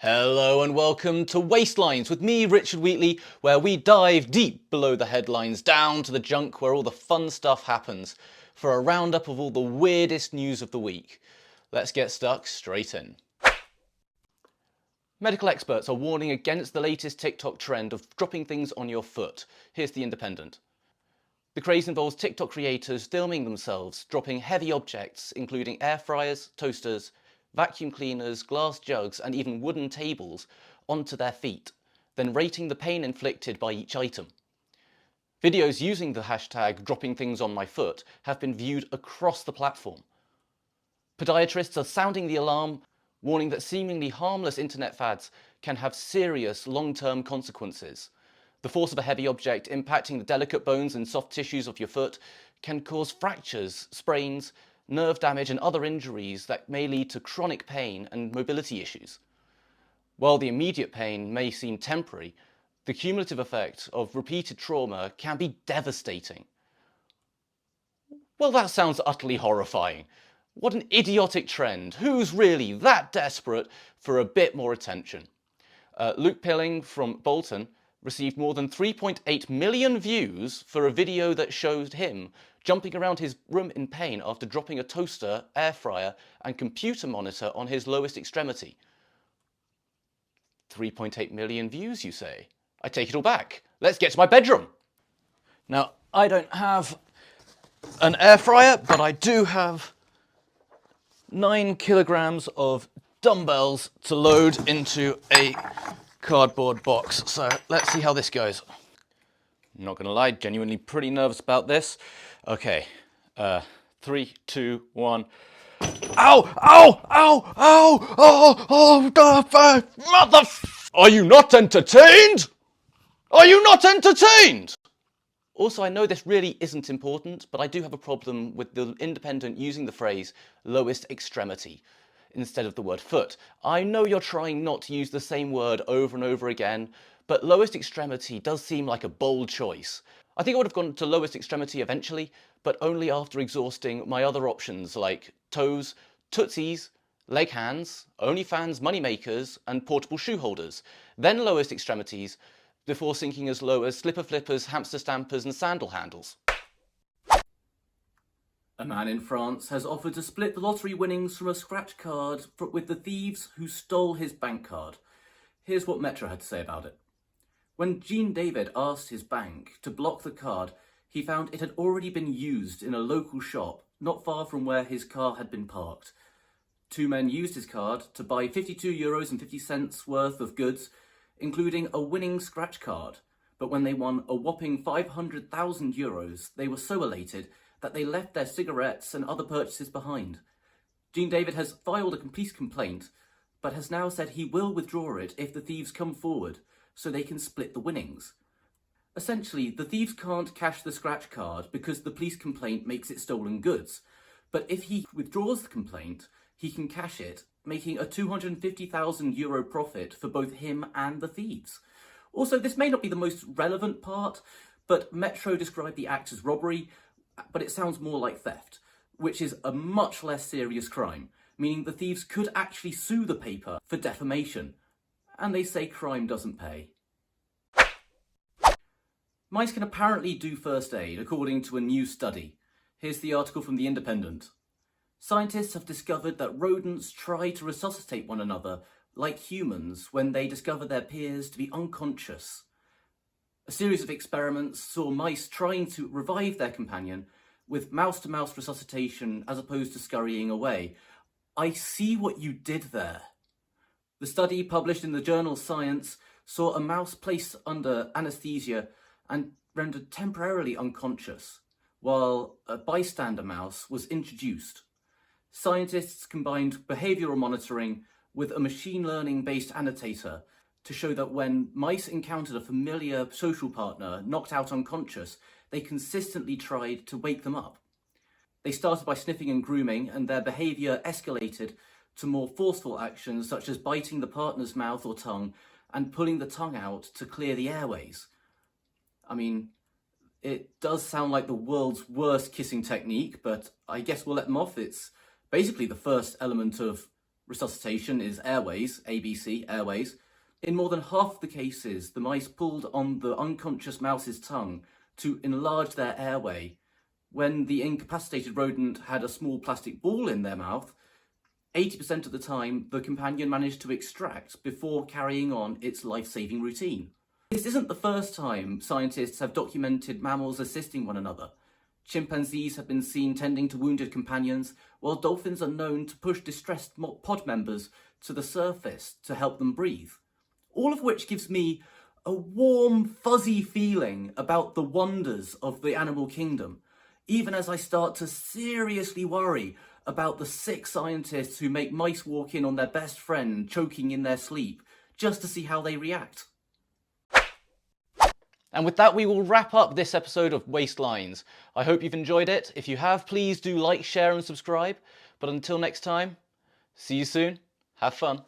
Hello and welcome to Waistlines with me, Richard Wheatley, where we dive deep below the headlines, down to the junk where all the fun stuff happens, for a roundup of all the weirdest news of the week. Let's get stuck straight in. Medical experts are warning against the latest TikTok trend of dropping things on your foot. Here's The Independent. The craze involves TikTok creators filming themselves dropping heavy objects, including air fryers, toasters, vacuum cleaners, glass jugs, and even wooden tables, onto their feet, then rating the pain inflicted by each item. Videos using the hashtag dropping things on my foot have been viewed across the platform. Podiatrists are sounding the alarm, warning that seemingly harmless internet fads can have serious long-term consequences. The force of a heavy object impacting the delicate bones and soft tissues of your foot can cause fractures, sprains, nerve damage and other injuries that may lead to chronic pain and mobility issues. While the immediate pain may seem temporary, the cumulative effect of repeated trauma can be devastating. Well, that sounds utterly horrifying. What an idiotic trend. Who's really that desperate for a bit more attention? Luke Pilling from Bolton received more than 3.8 million views for a video that showed him jumping around his room in pain after dropping a toaster, air fryer, and computer monitor on his lowest extremity. 3.8 million views, you say? I take it all back. Let's get to my bedroom. Now, I don't have an air fryer, but I do have 9 kilograms of dumbbells to load into a cardboard box. So let's see how this goes. I'm not gonna lie, genuinely pretty nervous about this. Okay, 3, 2, 1. Ow! Ow! Ow! Ow! Oh! Mother! Are you not entertained? Are you not entertained? Also, I know this really isn't important, but I do have a problem with the Independent using the phrase lowest extremity instead of the word foot. I know you're trying not to use the same word over and over again, but lowest extremity does seem like a bold choice. I think I would have gone to lowest extremity eventually, but only after exhausting my other options like toes, tootsies, leg hands, OnlyFans moneymakers, and portable shoe holders. Then lowest extremities, before sinking as low as slipper flippers, hamster stampers, and sandal handles. A man in France has offered to split the lottery winnings from a scratch card with the thieves who stole his bank card. Here's what Metro had to say about it. When Jean David asked his bank to block the card, he found it had already been used in a local shop not far from where his car had been parked. Two men used his card to buy €52.50 worth of goods, including a winning scratch card. But when they won a whopping €500,000, they were so elated that they left their cigarettes and other purchases behind. Jean David has filed a police complaint, but has now said he will withdraw it if the thieves come forward, so they can split the winnings. Essentially, the thieves can't cash the scratch card because the police complaint makes it stolen goods. But if he withdraws the complaint, he can cash it, making a €250,000 profit for both him and the thieves. Also, this may not be the most relevant part, but Metro described the act as robbery, but it sounds more like theft, which is a much less serious crime, meaning the thieves could actually sue the paper for defamation. And they say crime doesn't pay. Mice can apparently do first aid, according to a new study. Here's the article from The Independent. Scientists have discovered that rodents try to resuscitate one another like humans when they discover their peers to be unconscious. A series of experiments saw mice trying to revive their companion with mouse-to-mouse resuscitation as opposed to scurrying away. I see what you did there. The study, published in the journal Science, saw a mouse placed under anaesthesia and rendered temporarily unconscious, while a bystander mouse was introduced. Scientists combined behavioural monitoring with a machine learning-based annotator to show that when mice encountered a familiar social partner knocked out unconscious, they consistently tried to wake them up. They started by sniffing and grooming, and their behaviour escalated to more forceful actions such as biting the partner's mouth or tongue and pulling the tongue out to clear the airways. I mean, it does sound like the world's worst kissing technique, but I guess we'll let them off. It's basically the first element of Resuscitation is airways, ABC, airways. In more than half of the cases, the mice pulled on the unconscious mouse's tongue to enlarge their airway. When the incapacitated rodent had a small plastic ball in their mouth, 80% of the time the companion managed to extract before carrying on its life-saving routine. This isn't the first time scientists have documented mammals assisting one another. Chimpanzees have been seen tending to wounded companions, while dolphins are known to push distressed pod members to the surface to help them breathe. All of which gives me a warm, fuzzy feeling about the wonders of the animal kingdom, even as I start to seriously worry about the sick scientists who make mice walk in on their best friend choking in their sleep, just to see how they react. And with that, we will wrap up this episode of Waistlines. I hope you've enjoyed it. If you have, please do like, share and subscribe. But until next time, see you soon. Have fun.